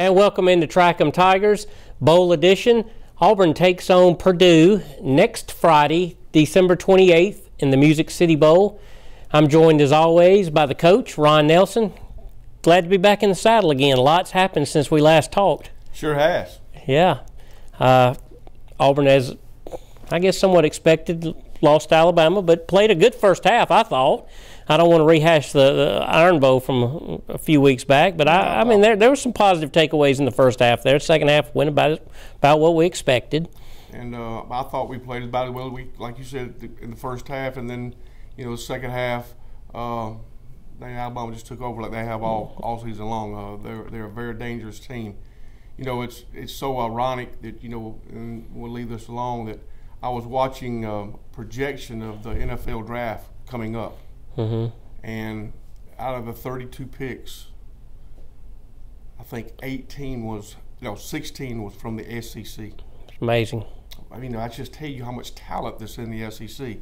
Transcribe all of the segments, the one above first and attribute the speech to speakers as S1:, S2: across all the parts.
S1: And welcome into Track 'em Tigers, Bowl Edition. Auburn takes on Purdue next Friday, December 28th in the Music City Bowl. I'm joined as always by the coach, Ron Nelson. Glad to be back in the saddle again. Lots happened since we last talked.
S2: Sure has.
S1: Yeah. Auburn, as I guess somewhat expected, lost to Alabama, but played a good first half, I thought. I don't want to rehash the Iron Bowl from a few weeks back, but I mean, there were some positive takeaways in the first half there. Second half went about what we expected.
S2: And I thought we played about as well, like you said, in the first half, and then, the second half, Alabama just took over like they have all season long. They're a very dangerous team. It's so ironic that, and we'll leave this alone, that I was watching projection of the NFL draft coming up.
S1: Mm-hmm.
S2: And out of the 32 picks, I think 16 was from the SEC.
S1: Amazing.
S2: I mean, I just tell you how much talent that's in the SEC.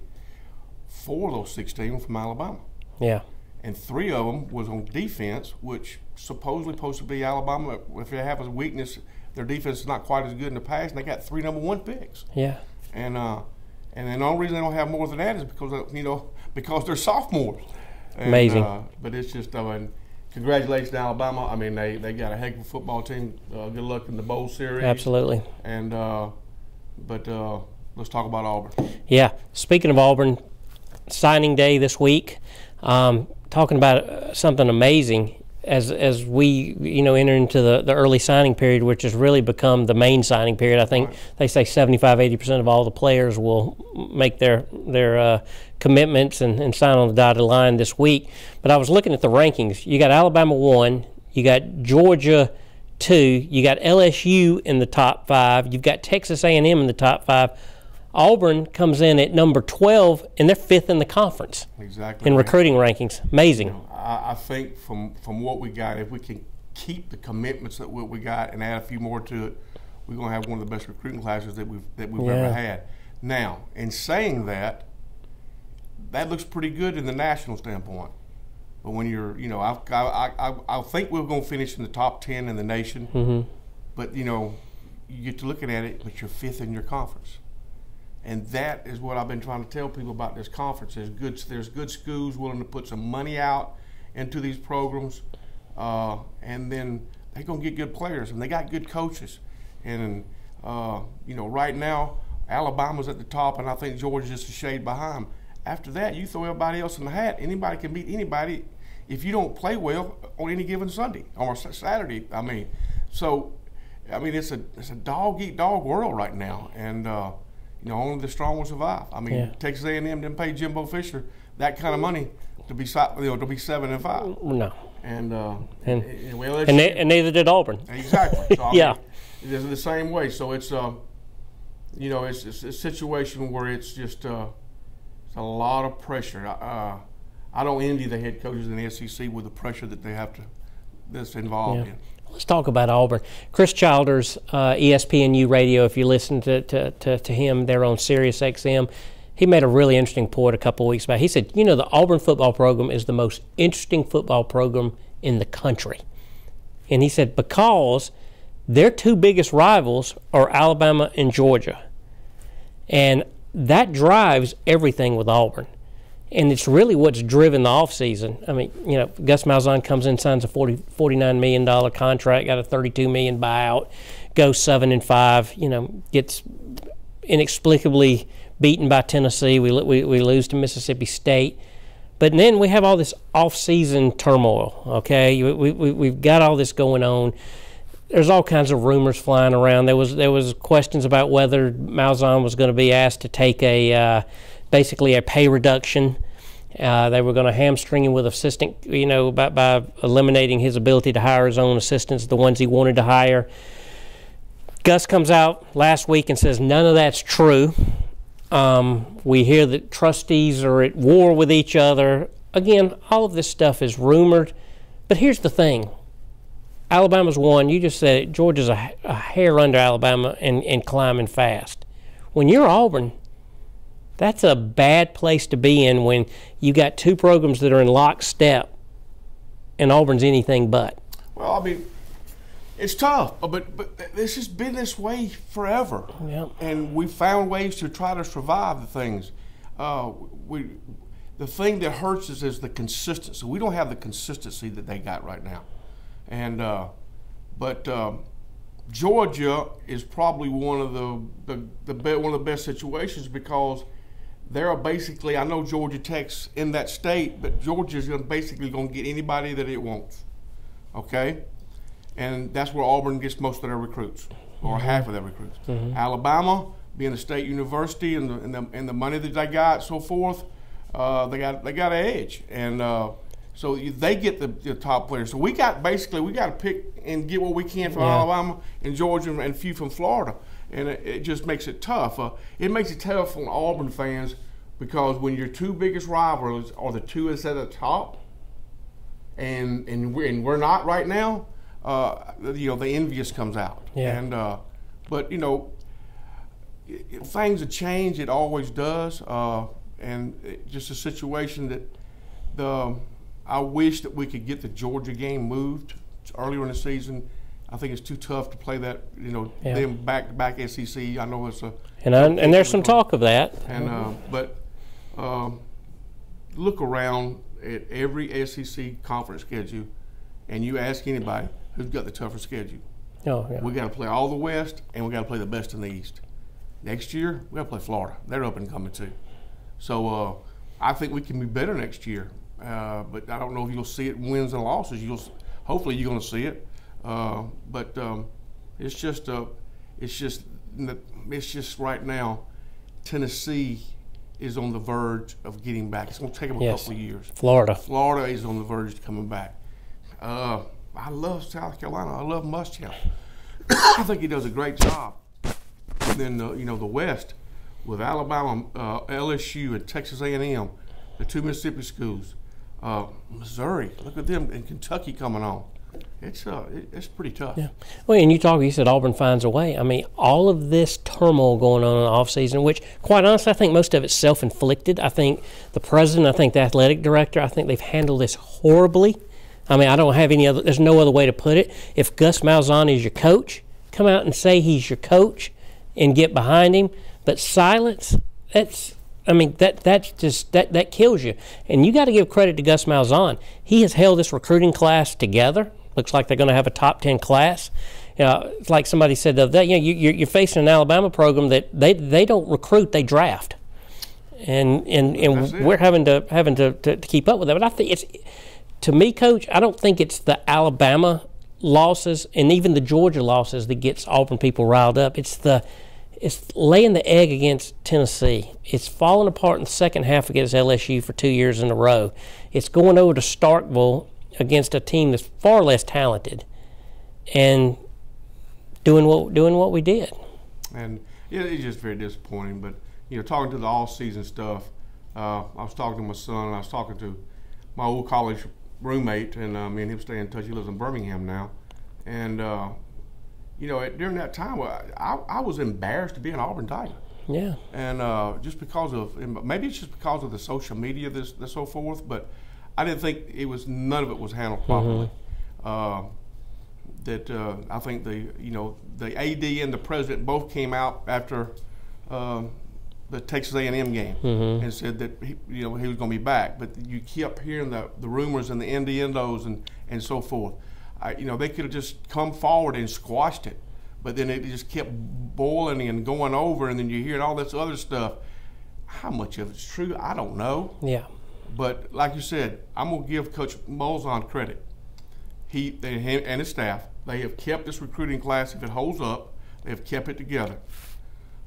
S2: 4 of those 16 were from Alabama.
S1: Yeah.
S2: And 3 of them was on defense, which supposedly supposed to be Alabama. If they have a weakness, their defense is not quite as good in the past, and they got 3 number 1 picks.
S1: Yeah.
S2: And then the only reason they don't have more than that is because they're sophomores. And,
S1: amazing.
S2: But it's just, congratulations to Alabama. I mean, they got a heck of a football team. Good luck in the bowl series.
S1: Absolutely.
S2: And but let's talk about Auburn.
S1: Yeah. Speaking of Auburn, signing day this week. Talking about something amazing as we enter into the early signing period, which has really become the main signing period. I think they say 75-80% of all the players will make their commitments and sign on the dotted line this week. But I was looking at the rankings. You got Alabama 1, you got Georgia 2, you got LSU in the top 5, you've got Texas A&M in the top 5. Auburn comes in at number 12, and they're 5th in the conference.
S2: Exactly.
S1: In recruiting rankings. Amazing.
S2: I think from what we got, if we can keep the commitments that we got and add a few more to it, we're going to have one of the best recruiting classes that we've ever had. Now, in saying that, that looks pretty good in the national standpoint. But when you're, I think we're going to finish in the top 10 in the nation.
S1: Mm-hmm.
S2: But, you get to looking at it, but you're 5th in your conference. And that is what I've been trying to tell people about this conference. There's good schools willing to put some money out into these programs, and then they're going to get good players, and they got good coaches. And, right now, Alabama's at the top, and I think Georgia's just a shade behind. After that, you throw everybody else in the hat. Anybody can beat anybody if you don't play well on any given Sunday or Saturday. It's a dog-eat-dog world right now, and only the strong will survive. Texas A&M didn't pay Jimbo Fisher that kind of money to be 7-5.
S1: No.
S2: And
S1: neither did Auburn.
S2: Exactly. So,
S1: yeah.
S2: It's the same way. So it's it's a situation where it's just it's a lot of pressure. I don't envy the head coaches in the SEC with the pressure that they have that's involved in.
S1: Let's talk about Auburn. Chris Childers, ESPNU Radio, if you listen to him, they're on Sirius XM. He made a really interesting point a couple of weeks back. He said, the Auburn football program is the most interesting football program in the country. And he said because their 2 biggest rivals are Alabama and Georgia. And that drives everything with Auburn. And it's really what's driven the offseason. Gus Malzahn comes in, signs a $49 million contract, got a $32 million buyout, goes 7-5, gets inexplicably beaten by Tennessee. We lose to Mississippi State. But then we have all this off-season turmoil, okay? We've got all this going on. There's all kinds of rumors flying around. There was questions about whether Malzahn was going to be asked to take basically a pay reduction. They were going to hamstring him with assistant, by eliminating his ability to hire his own assistants, the ones he wanted to hire. Gus comes out last week and says none of that's true. We hear that trustees are at war with each other. Again, all of this stuff is rumored. But here's the thing. Alabama's 1. You just said it. Georgia's a hair under Alabama and climbing fast. When you're Auburn, that's a bad place to be in when you got 2 programs that are in lockstep and Auburn's anything but.
S2: Well, It's tough, but this has been this way forever.
S1: Yeah.
S2: And we found ways to try to survive the things. The thing that hurts us is the consistency. We don't have the consistency that they got right now. And but Georgia is probably one of the best situations because they're basically, I know Georgia Tech's in that state, but Georgia's basically going to get anybody that it wants. Okay? And that's where Auburn gets most of their recruits, or half of their recruits. Alabama, being a state university and the money that they got, so forth, they got an edge, and so they get the top players. So we got to pick and get what we can from Alabama and Georgia and a few from Florida, and it just makes it tough. It makes it tough on Auburn fans because when your two biggest rivals are the two that's at the top, and we're not right now. The envious comes out.
S1: Yeah.
S2: And but things have changed. It always does. And just a situation that I wish that we could get the Georgia game moved earlier in the season. I think it's too tough to play that. Them back SEC. I know it's
S1: and there's some talk of that.
S2: And but look around at every SEC conference schedule, and you ask anybody who's got the tougher schedule.
S1: Oh, yeah.
S2: We got to play all the West, and we got to play the best in the East. Next year, we got to play Florida. They're up and coming too. So I think we can be better next year. But I don't know if you'll see it in wins and losses. Hopefully you're going to see it. But it's just right now, Tennessee is on the verge of getting back. It's going to take them a couple of years. Florida is on the verge of coming back. I love South Carolina. I love Muschamp. I think he does a great job. And then the West with Alabama, LSU, and Texas A&M, the two Mississippi schools, Missouri. Look at them, and Kentucky coming on. It's pretty tough.
S1: Yeah. Well, and you said Auburn finds a way. I mean, all of this turmoil going on in the offseason, which, quite honestly, I think most of it's self-inflicted. I think the president, I think the athletic director, I think they've handled this horribly. I mean, I don't have there's no other way to put it. If Gus Malzahn is your coach, come out and say he's your coach and get behind him. But silence, that kills you. And you got to give credit to Gus Malzahn. He has held this recruiting class together. Looks like they're going to have a top 10 class. It's like somebody said the other day, you're facing an Alabama program that they don't recruit, they draft. And we're having to keep up with that. But I think it's, to me, Coach, I don't think it's the Alabama losses and even the Georgia losses that gets Auburn people riled up. It's laying the egg against Tennessee. It's falling apart in the second half against LSU for 2 years in a row. It's going over to Starkville against a team that's far less talented and doing what we did.
S2: And it's just very disappointing. But talking to the all-season stuff, I was talking to my son, and I was talking to my old college roommate, and me and him stay in touch. He lives in Birmingham now, and during that time, I was embarrassed to be an Auburn Tiger.
S1: Yeah. And
S2: just because of, maybe it's just because of the social media, this so forth, but I didn't think none of it was handled properly. I think the AD and the president both came out after the Texas A&M game and said that he was going to be back, but you kept hearing the rumors and the innuendos and so forth. They could have just come forward and squashed it, but then it just kept boiling and going over, and then you're hearing all this other stuff. How much of it's true, I don't know.
S1: Yeah.
S2: But like you said, I'm going to give Coach Malzahn credit. He and his staff, they have kept this recruiting class, if it holds up, they have kept it together.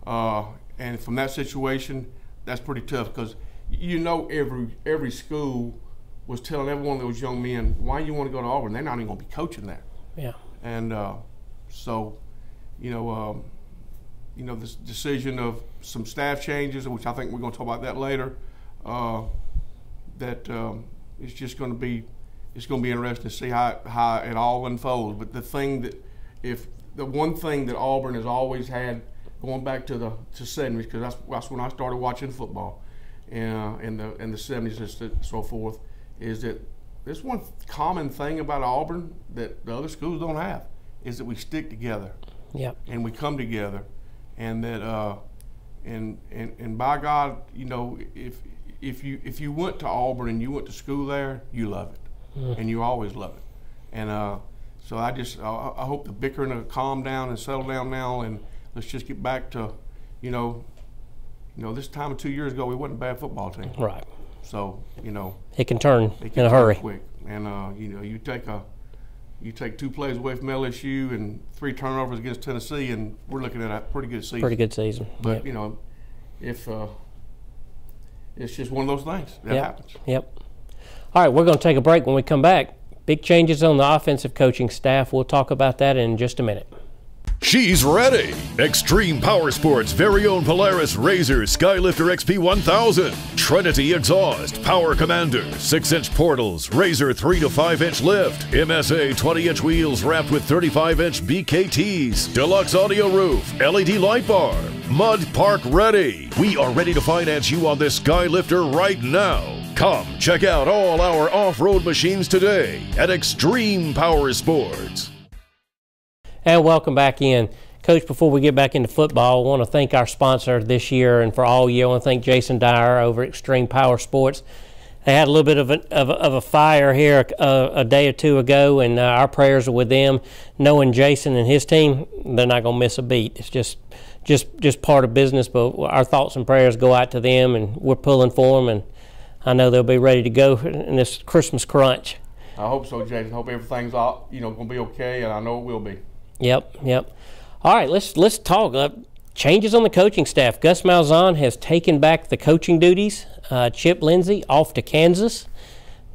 S2: And from that situation, that's pretty tough because every school was telling every one of those young men, why you want to go to Auburn? They're not even going to be coaching there.
S1: Yeah. And
S2: this decision of some staff changes, which I think we're going to talk about that later, it's just going to be interesting to see how it all unfolds. But the one thing that Auburn has always had, going back to the 70s, because that's when I started watching football, in the 70s and so forth, is that there's one common thing about Auburn that the other schools don't have, is that we stick together.
S1: Yep.
S2: And we come together, and that and by God, you know, if you went to Auburn and you went to school there, you love it, and you always love it. And so I hope the bickering will calm down and settle down now, and let's just get back to, you know, this time 2 years ago we wasn't a bad football team.
S1: Right.
S2: So, you know,
S1: it can turn in a hurry.
S2: Quick. And you know, you take 2 plays away from LSU and 3 turnovers against Tennessee, and we're looking at a pretty good season.
S1: Pretty good season.
S2: But
S1: yep.
S2: you know, if it's just one of those things that happens.
S1: Yep. All right, we're going to take a break. When we come back, big changes on the offensive coaching staff. We'll talk about that in just a minute.
S3: She's ready. Extreme Power Sports' very own Polaris RZR Skylifter XP1000, Trinity Exhaust, Power Commander, 6-inch portals, RZR 3 to 5-inch lift, MSA 20-inch wheels wrapped with 35-inch BKTs, deluxe audio roof, LED light bar, Mud Park ready. We are ready to finance you on this Skylifter right now. Come check out all our off-road machines today at Extreme Power Sports.
S1: And welcome back in. Coach, before we get back into football, I want to thank our sponsor this year and for all year. I want to thank Jason Dyer over at Extreme Power Sports. They had a little bit of a fire here a day or two ago, and our prayers are with them. Knowing Jason and his team, they're not going to miss a beat. It's just part of business, but our thoughts and prayers go out to them, and we're pulling for them, and I know they'll be ready to go in this Christmas crunch.
S2: I hope so, Jason. I hope everything's all, you know, going to be okay, and I know it will be.
S1: Yep. All right, let's talk. Changes on the coaching staff. Gus Malzahn has taken back the coaching duties. Chip Lindsey off to Kansas.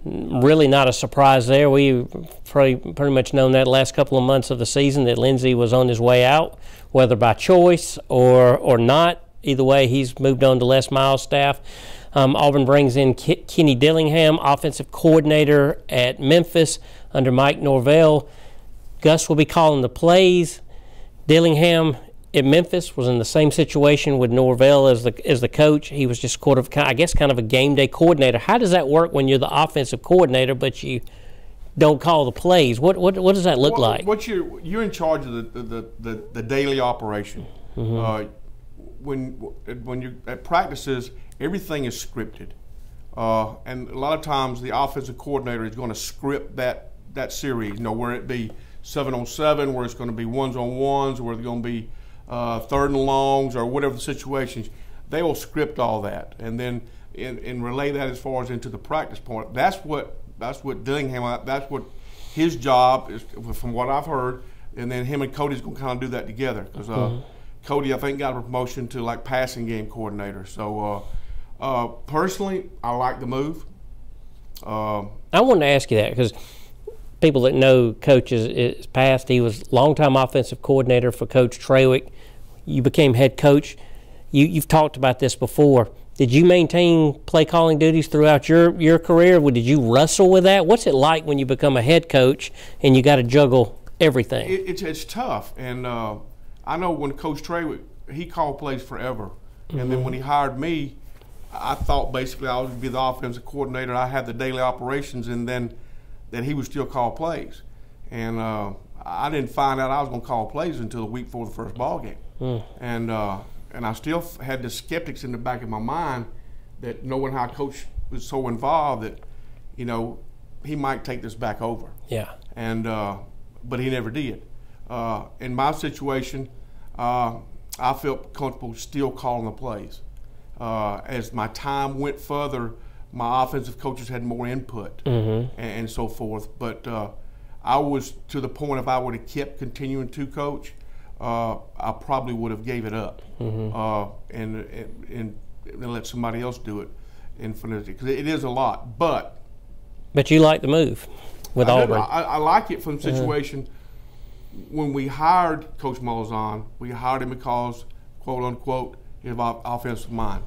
S1: Really not a surprise there. We pretty much known that last couple of months of the season that Lindsey was on his way out, whether by choice or not. Either way, he's moved on to Les Miles' staff. Auburn brings in Kenny Dillingham, offensive coordinator at Memphis under Mike Norvell. Gus will be calling the plays. Dillingham at Memphis was in the same situation with Norvell as the coach. He was just kind of a game day coordinator. How does that work when you're the offensive coordinator but you don't call the plays? What does that look like?
S2: You're in charge of the daily operation. Mm-hmm. When you're at practices, everything is scripted, and a lot of times the offensive coordinator is going to script that series. You know, where it be 7-on-7, where it's going to be 1s-on-1s, where they're going to be 3rd and longs, or whatever the situations. They will script all that, and then and relay that as far as into the practice point. That's what Dillingham. That's what his job is, from what I've heard. And then him and Cody's going to kind of do that together, because Cody, I think, got a promotion to like passing game coordinator. So personally, I like the move.
S1: I wanted to ask you that because people that know Coach is past. He was longtime offensive coordinator for Coach Trawick. You became head coach. You've talked about this before. Did you maintain play calling duties throughout your career? Did you wrestle with that? What's it like when you become a head coach and you got to juggle everything?
S2: It's tough, and I know when Coach Trawick, he called plays forever, and then when he hired me, I thought basically I would be the offensive coordinator. I had the daily operations, and then that he would still call plays. And I didn't find out I was going to call plays until the week before the first ball game. And I still had the skeptics in the back of my mind that knowing how Coach was so involved that, you know, he might take this back over.
S1: Yeah.
S2: And but he never did. In my situation, I felt comfortable still calling the plays. As my time went further, my offensive coaches had more input and so forth. But I was to the point, if I would have kept continuing to coach, I probably would have gave it up and let somebody else do it. Because it is a lot. But
S1: you like the move with Auburn.
S2: I like it from the situation. When we hired Coach Malzahn, we hired him because, quote unquote, he has an offensive mind.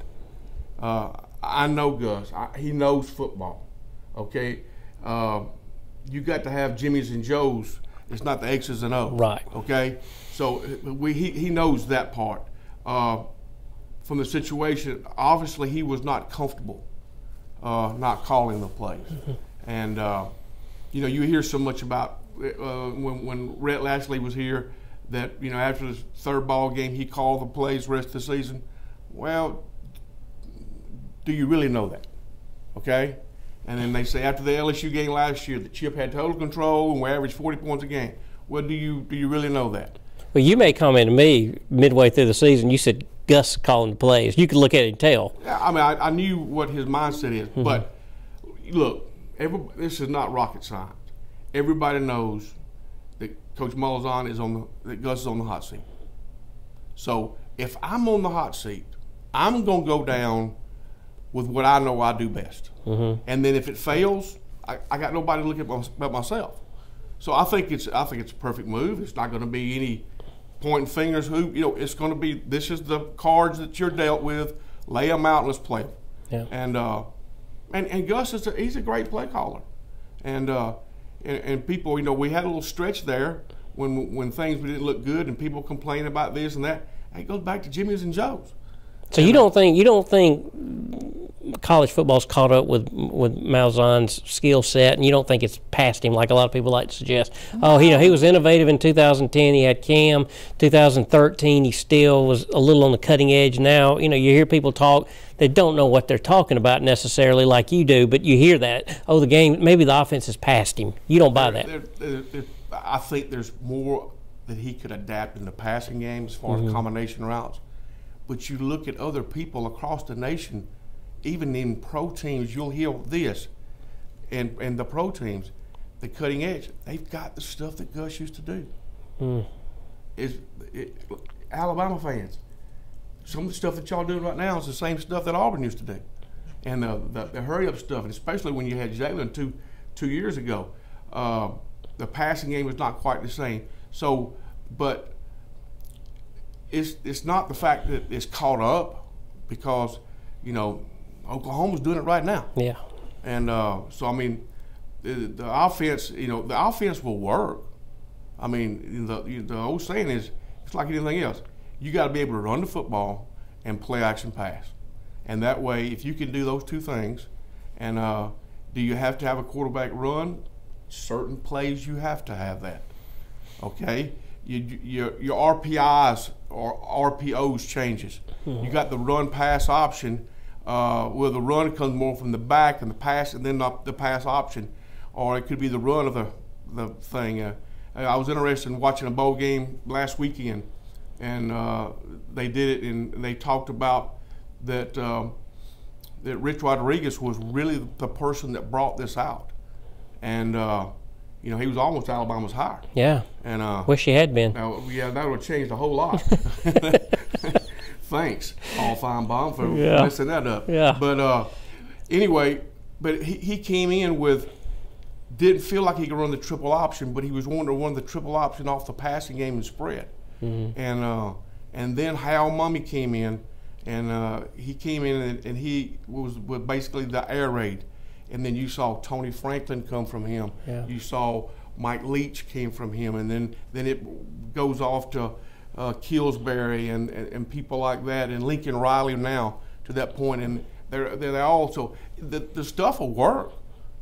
S2: I know Gus. He knows football. Okay, you got to have Jimmys and Joes. It's not the X's and O's.
S1: Right.
S2: Okay, so he knows that part. From the situation, obviously he was not comfortable not calling the plays, and you know, you hear so much about when Rhett Lashley was here, that after the third ball game he called the plays the rest of the season. Well, do you really know that? Okay? And then they say after the LSU game last year that Chip had total control and we averaged 40 points a game. Well, do you really know that?
S1: Well, you made a comment to me midway through the season. You said Gus calling the plays. You could look at it and tell.
S2: Yeah, I mean, I knew what his mindset is. Mm-hmm. But, look, this is not rocket science. Everybody knows that Coach Malzahn that Gus is on the hot seat. So if I'm on the hot seat, I'm going to go down with what I know I do best. Mm-hmm. And then if it fails, I got nobody to look at but myself. So I think it's a perfect move. It's not going to be any pointing fingers. It's going to be, this is the cards that you're dealt with. Lay them out and let's play them. Yeah. And Gus he's a great play caller. And people, we had a little stretch there when things didn't look good and people complain about this and that. It goes back to Jimmy's and Joe's.
S1: So you don't think college football's caught up with Malzahn's skill set, and you don't think it's past him like a lot of people like to suggest? Oh, he was innovative in 2010. He had Cam. 2013, he still was a little on the cutting edge. Now, you hear people talk. They don't know what they're talking about necessarily like you do, but you hear that. Oh, maybe the offense has passed him. You don't buy that.
S2: I think there's more that he could adapt in the passing game as far as combination routes. But you look at other people across the nation, even in pro teams, you'll hear this, and the pro teams, the cutting edge, they've got the stuff that Gus used to do. Alabama fans, some of the stuff that y'all doing right now is the same stuff that Auburn used to do. And the hurry-up stuff, and especially when you had Jalen two years ago, the passing game was not quite the same. So, but it's not the fact that it's caught up, because Oklahoma's doing it right now.
S1: Yeah.
S2: And so I mean, the offense, the offense will work. I mean, the old saying is, it's like anything else. You got to be able to run the football and play action pass, and that way, if you can do those two things, and do you have to have a quarterback run? Certain plays you have to have that. Okay. Your RPIs or RPOs changes. Mm-hmm. You got the run pass option, where the run comes more from the back and the pass, and then the pass option, or it could be the run of the thing. I was interested in watching a bowl game last weekend, and they did it, and they talked about that Rich Rodriguez was really the person that brought this out, and. He was almost Alabama's hire.
S1: Yeah.
S2: And
S1: wish he had been.
S2: That would have changed a whole lot. Thanks, Paul Feinbaum, for messing that up.
S1: Yeah.
S2: But anyway, he came in didn't feel like he could run the triple option, but he was wanting to run the triple option off the passing game and spread. Mm-hmm. And then Hal Mummy came in, and he came in and he was basically the air raid. And then you saw Tony Franklin come from him. Yeah. You saw Mike Leach came from him, and then it goes off to Killsbury and people like that, and Lincoln Riley now to that point, and they're all so the stuff will work.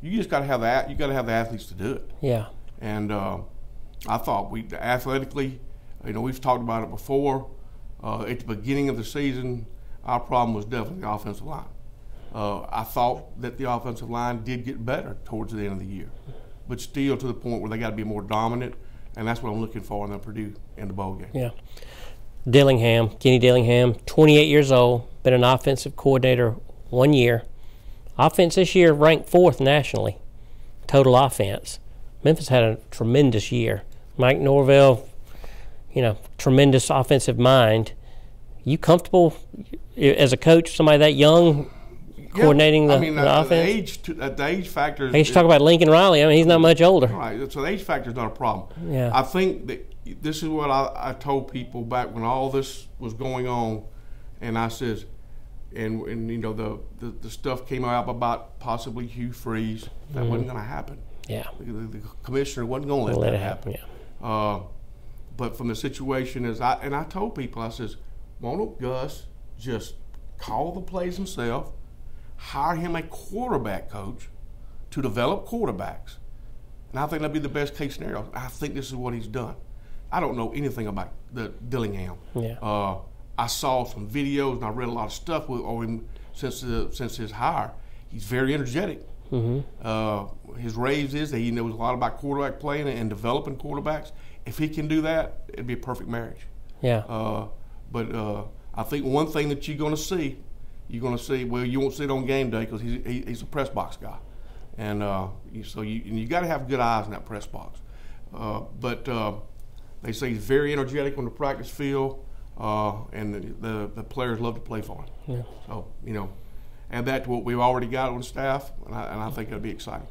S2: You just got to have that. You got to have the athletes to do it.
S1: Yeah.
S2: And I thought athletically, we've talked about it before. At the beginning of the season, our problem was definitely the offensive line. I thought that the offensive line did get better towards the end of the year, but still to the point where they got to be more dominant, and that's what I'm looking for in the Purdue in the bowl game.
S1: Yeah. Kenny Dillingham, 28 years old, been an offensive coordinator 1 year. Offense this year ranked 4th nationally, total offense. Memphis had a tremendous year. Mike Norvell, tremendous offensive mind. You comfortable as a coach, somebody that young, coordinating the offense?
S2: The age factor.
S1: He's talking about Lincoln Riley. He's not much older.
S2: Right. So the age factor is not a problem.
S1: Yeah.
S2: I think that this is what I told people back when all this was going on, and I says, and the stuff came out about possibly Hugh Freeze. That wasn't going to happen.
S1: Yeah.
S2: The commissioner wasn't going to let that happen.
S1: Yeah.
S2: But from the situation I told people, I says, why don't Gus just call the plays himself, hire him a quarterback coach to develop quarterbacks, And I think that'd be the best case scenario. I think this is what he's done. I don't know anything about the Dillingham.
S1: Yeah.
S2: I saw some videos and I read a lot of stuff with him since his hire. He's very energetic. Mm-hmm. His raise is that he knows a lot about quarterback playing and developing quarterbacks. If he can do that, it'd be a perfect marriage.
S1: Yeah.
S2: But I think one thing that you're going to see, well, you won't see it on game day because he's a press box guy. And so you got to have good eyes in that press box. But they say he's very energetic on the practice field, and the players love to play for him.
S1: Yeah.
S2: So, add that to what we've already got on staff, and I think it'll be exciting.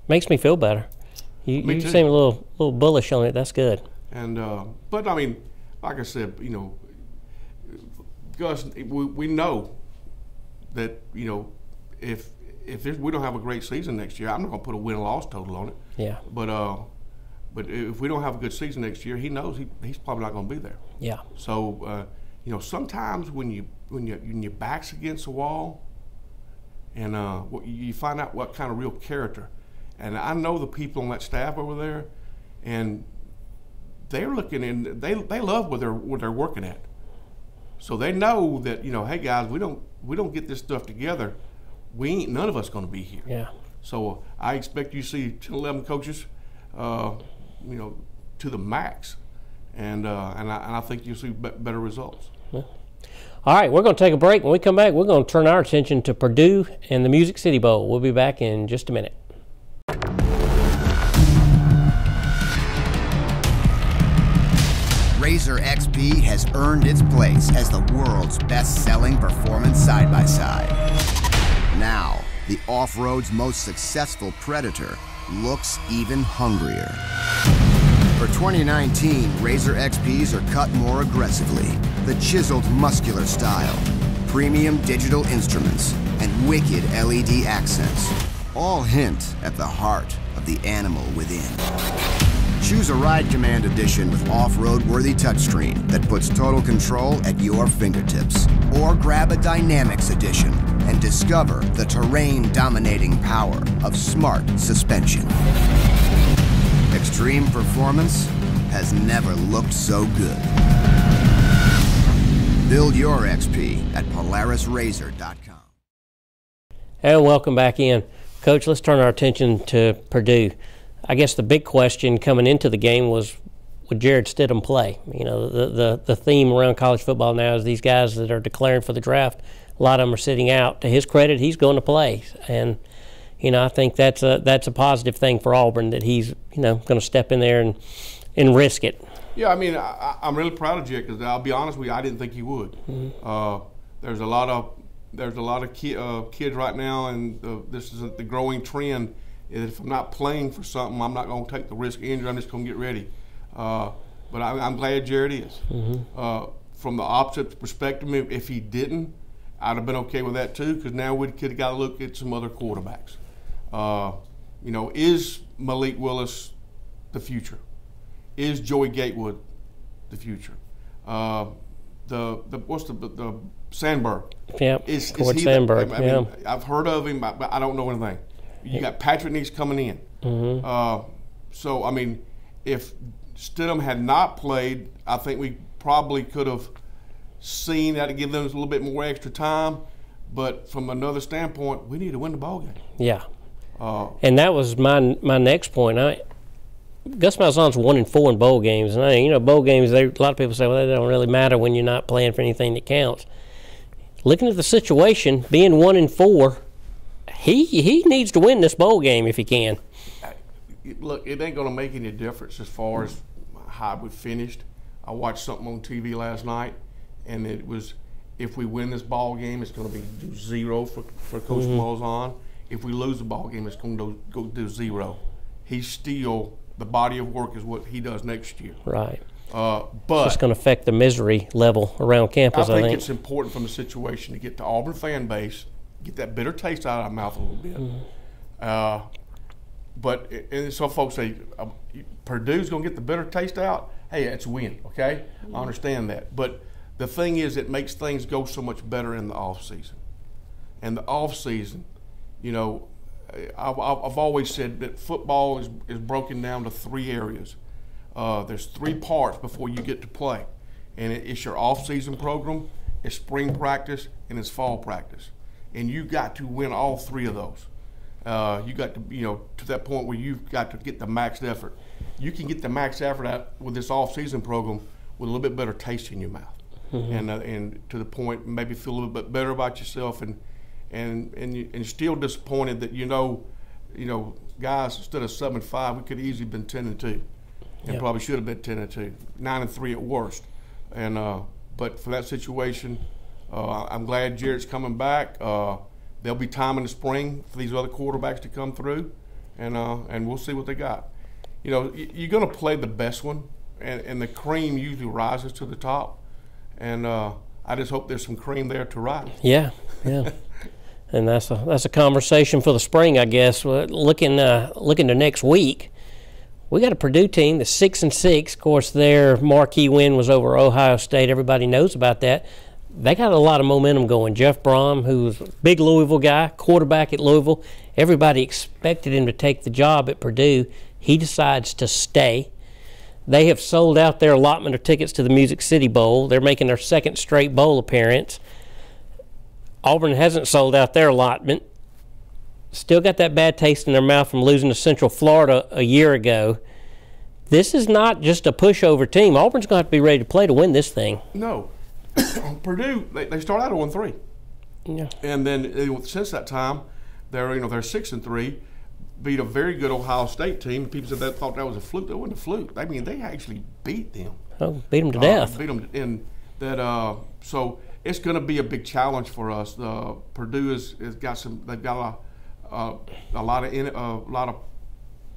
S1: Makes me feel better. You seem a little bullish on it. That's good. And
S2: but I mean, like I said, Gus, we know that if we don't have a great season next year, I'm not going to put a win-loss total on it.
S1: Yeah.
S2: But if we don't have a good season next year, he knows he's probably not going to be there.
S1: Yeah.
S2: So sometimes when your back's against the wall, and you find out what kind of real character. And I know the people on that staff over there, and they're looking in. They love what they're working at. So they know that hey guys, we don't get this stuff together, none of us going to be here.
S1: Yeah.
S2: So I expect you to see 10, 11 coaches, to the max, and I think you'll see better results.
S1: Yeah. All right, we're going to take a break. When we come back, we're going to turn our attention to Purdue and the Music City Bowl. We'll be back in just a minute.
S4: Razor XP has earned its place as the world's best-selling performance side-by-side. Now, the off-road's most successful Predator looks even hungrier. For 2019, Razor XPs are cut more aggressively. The chiseled muscular style, premium digital instruments, and wicked LED accents all hint at the heart of the animal within. Choose a Ride Command Edition with off-road worthy touchscreen that puts total control at your fingertips. Or grab a Dynamics Edition and discover the terrain-dominating power of smart suspension. Extreme performance has never looked so good. Build your XP at PolarisRazor.com.
S1: And welcome back in. Coach, let's turn our attention to Purdue. I guess the big question coming into the game was, would Jarrett Stidham play? The theme around college football now is these guys that are declaring for the draft, a lot of them are sitting out. To his credit, he's going to play. And, I think that's a positive thing for Auburn, that he's, going to step in there and risk it.
S2: Yeah, I mean, I'm really proud of Jarrett because I'll be honest with you, I didn't think he would. Mm-hmm. There's a lot of kids right now, and this is the growing trend. If I'm not playing for something, I'm not going to take the risk of injury. I'm just going to get ready. But I'm glad Jarrett is. Mm-hmm. From the opposite perspective, if he didn't, I'd have been okay with that too, because now we could have got to look at some other quarterbacks. Is Malik Willis the future? Is Joey Gatewood the future? The Sandberg?
S1: Yeah, Cord Sandberg.
S2: I mean, I've heard of him, but I don't know anything. You got Patrick Neese coming in. Mm-hmm. So, I mean, if Stidham had not played, I think we probably could have seen that to give them a little bit more extra time. But from another standpoint, we need to win the ball game.
S1: Yeah. And that was my next point. Gus Malzahn's 1-4 in bowl games. And, bowl games, a lot of people say, well, they don't really matter when you're not playing for anything that counts. Looking at the situation, being 1-4, he needs to win this bowl game if he can.
S2: Look, it ain't going to make any difference as far as how we finished. I watched something on TV last night, and it was, if we win this ball game, it's going to be 0 for Coach Malzahn. If we lose the ball game, it's going to go do 0. He's still, the body of work is what he does next year.
S1: Right.
S2: But
S1: it's just going to affect the misery level around campus, I think.
S2: It's important from the situation to get the Auburn fan base, get that bitter taste out of our mouth a little bit. Mm-hmm. But some folks say, Purdue's going to get the bitter taste out. Hey, it's a win, okay? I understand that. But the thing is, it makes things go so much better in the off season. And the off season, I've always said that football is broken down to 3 areas. There's 3 parts before you get to play, and it's your off-season program, it's spring practice, and it's fall practice, and you got to win all 3 of those. You got to, to that point where you've got to get the max effort. You can get the max effort out with this off-season program with a little bit better taste in your mouth, and to the point maybe feel a little bit better about yourself, and still disappointed that guys, instead of 7-5, we could have easily been 10-2, and probably should have been 10-2, 9-3 at worst, and but for that situation, I'm glad Jarrett's coming back. There'll be time in the spring for these other quarterbacks to come through, and we'll see what they got. You're going to play the best one, and the cream usually rises to the top, and I just hope there's some cream there to rise.
S1: Yeah. And that's a conversation for the spring, I guess. Looking to next week, we got a Purdue team that's 6-6. Of course, their marquee win was over Ohio State. Everybody knows about that. They got a lot of momentum going. Jeff Brom, who's a big Louisville guy, quarterback at Louisville, everybody expected him to take the job at Purdue. He decides to stay. They have sold out their allotment of tickets to the Music City Bowl. They're making their 2nd straight bowl appearance. Auburn hasn't sold out their allotment. Still got that bad taste in their mouth from losing to Central Florida a year ago. This is not just a pushover team. Auburn's going to have to be ready to play to win this thing.
S2: No. Purdue, they start out at 1-3.
S1: Yeah.
S2: And then since that time, they're 6-3, beat a very good Ohio State team. People said thought that was a fluke. That wasn't a fluke. I mean, they actually beat them.
S1: Oh, beat them to death.
S2: Beat them, and that. So it's going to be a big challenge for us. Purdue has got some. They've got a lot of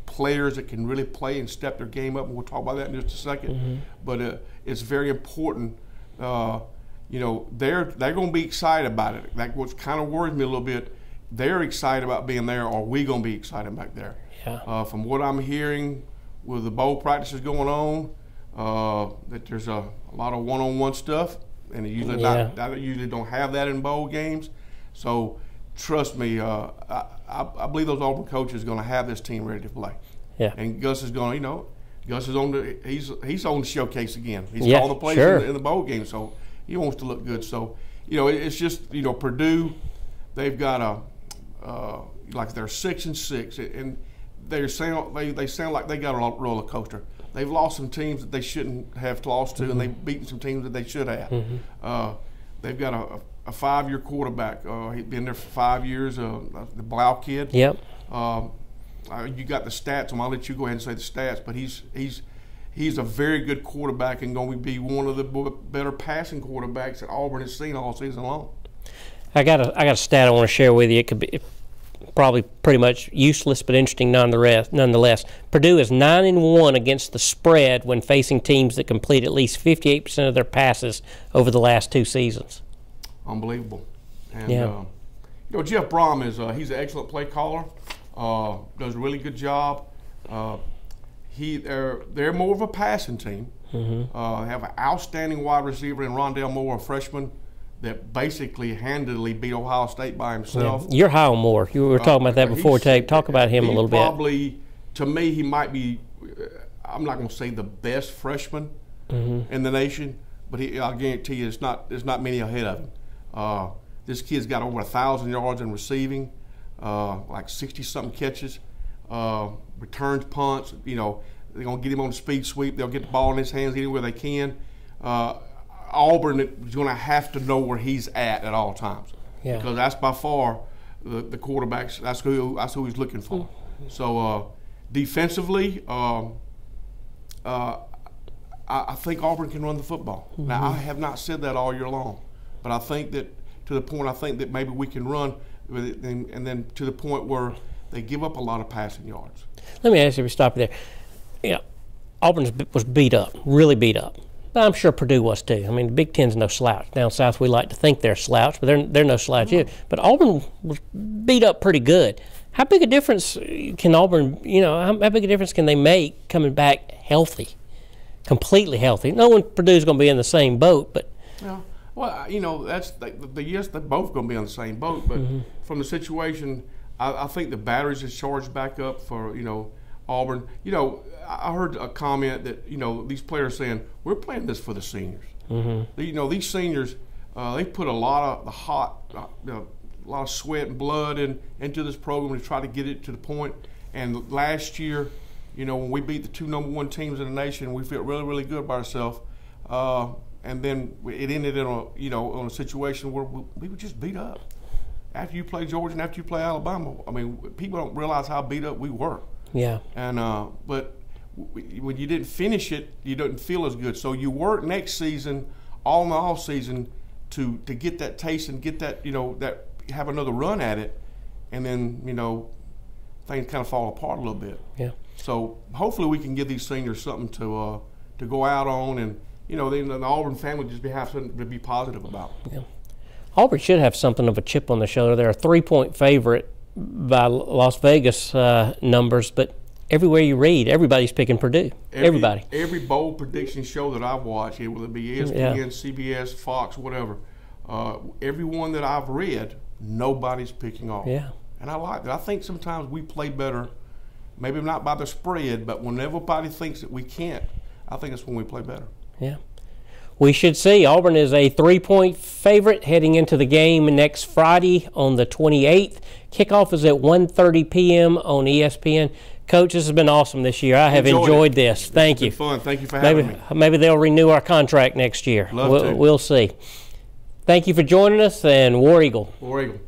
S2: players that can really play and step their game up, and we'll talk about that in just a second.
S1: Mm-hmm.
S2: But it's very important. They're going to be excited about it. Like, what kind of worries me a little bit. They're excited about being there. Are we going to be excited back there?
S1: Yeah.
S2: From what I'm hearing, with the bowl practices going on, that there's a lot of one-on-one stuff, and they usually usually don't have that in bowl games. So trust me, I believe those Auburn coaches are going to have this team ready to play.
S1: Yeah.
S2: And Gus is going. Gus is on he's on the showcase again. He's calling the plays in the bowl game, so he wants to look good. So it's just Purdue, they've got like they're 6-6, and they sound like they got a roller coaster. They've lost some teams that they shouldn't have lost to, and they've beaten some teams that they should have. They've got a 5-year quarterback. He's been there for 5 years. The Blau kid.
S1: Yep.
S2: You got the stats. I'll let you go ahead and say the stats, but he's a very good quarterback and going to be one of the better passing quarterbacks that Auburn has seen all season long.
S1: I got a stat I want to share with you. It could be probably pretty much useless, but interesting nonetheless. Purdue is 9-1 against the spread when facing teams that complete at least 58% of their passes over the last 2 seasons.
S2: Unbelievable. And Jeff Brom he's an excellent play caller. Does a really good job. They're more of a passing team. Have an outstanding wide receiver in Rondale Moore, a freshman, that basically handily beat Ohio State by himself.
S1: Yeah. You're high on Moore. You were talking about that before tape. Talk about him a little bit.
S2: Probably, to me, he might be, I'm not going to say the best freshman in the nation, but I'll guarantee you there's not many ahead of him. This kid's got over 1,000 yards in receiving, like 60-something catches, returns punts. They're going to get him on the speed sweep. They'll get the ball in his hands anywhere they can. Auburn is going to have to know where he's at all times, because that's by far the quarterbacks. That's who he's looking for. So defensively, I think Auburn can run the football. Now, I have not said that all year long, but I think that to the point I think that maybe we can run, and then to the point where they give up a lot of passing yards.
S1: Let me ask you if we stop you there. Auburn was beat up, really beat up. But I'm sure Purdue was too. I mean, the Big Ten's no slouch. Down south, we like to think they're slouch, but they're no slouch either. But Auburn was beat up pretty good. How big a difference can Auburn, how big a difference can they make coming back healthy, completely healthy? No one Purdue's going to be in the same boat, but.
S2: Yeah. Well, that's yes, they're both going to be on the same boat. But from the situation, I think the batteries is charged back up for, Auburn. I heard a comment that, these players saying, we're playing this for the seniors. Mm-hmm. These seniors, they put a lot of sweat and blood into this program to try to get it to the point. And last year, when we beat the 2 number 1 teams in the nation, we felt really, really good about ourselves. And then it ended in on a situation where we were just beat up. After you play Georgia and after you play Alabama, I mean, people don't realize how beat up we were.
S1: Yeah.
S2: And but when you didn't finish it, you didn't feel as good. So you work next season, all in the off season, to get that taste and get that that have another run at it, and then things kind of fall apart a little bit.
S1: Yeah.
S2: So hopefully we can give these seniors something to go out on, and then the Auburn family just have something to be positive about.
S1: Yeah. Auburn should have something of a chip on the shoulder. They're a 3-point favorite by Las Vegas numbers, but everywhere you read, everybody's picking Purdue. Everybody.
S2: Every bold prediction show that I've watched, whether it be ESPN, CBS, Fox, whatever, every one that I've read, nobody's picking Auburn.
S1: Yeah.
S2: And I like that. I think sometimes we play better, maybe not by the spread, but when everybody thinks that we can't, I think that's when we play better.
S1: Yeah. We should see. Auburn is a 3-point favorite heading into the game next Friday on the 28th. Kickoff is at 1:30 p.m. on ESPN. Coach, this has been awesome this year. I have enjoyed this. Thank you.
S2: It's been fun. Thank you for having me.
S1: Maybe they'll renew our contract next year.
S2: Love to.
S1: We'll see. Thank you for joining us, and War Eagle.
S2: War Eagle.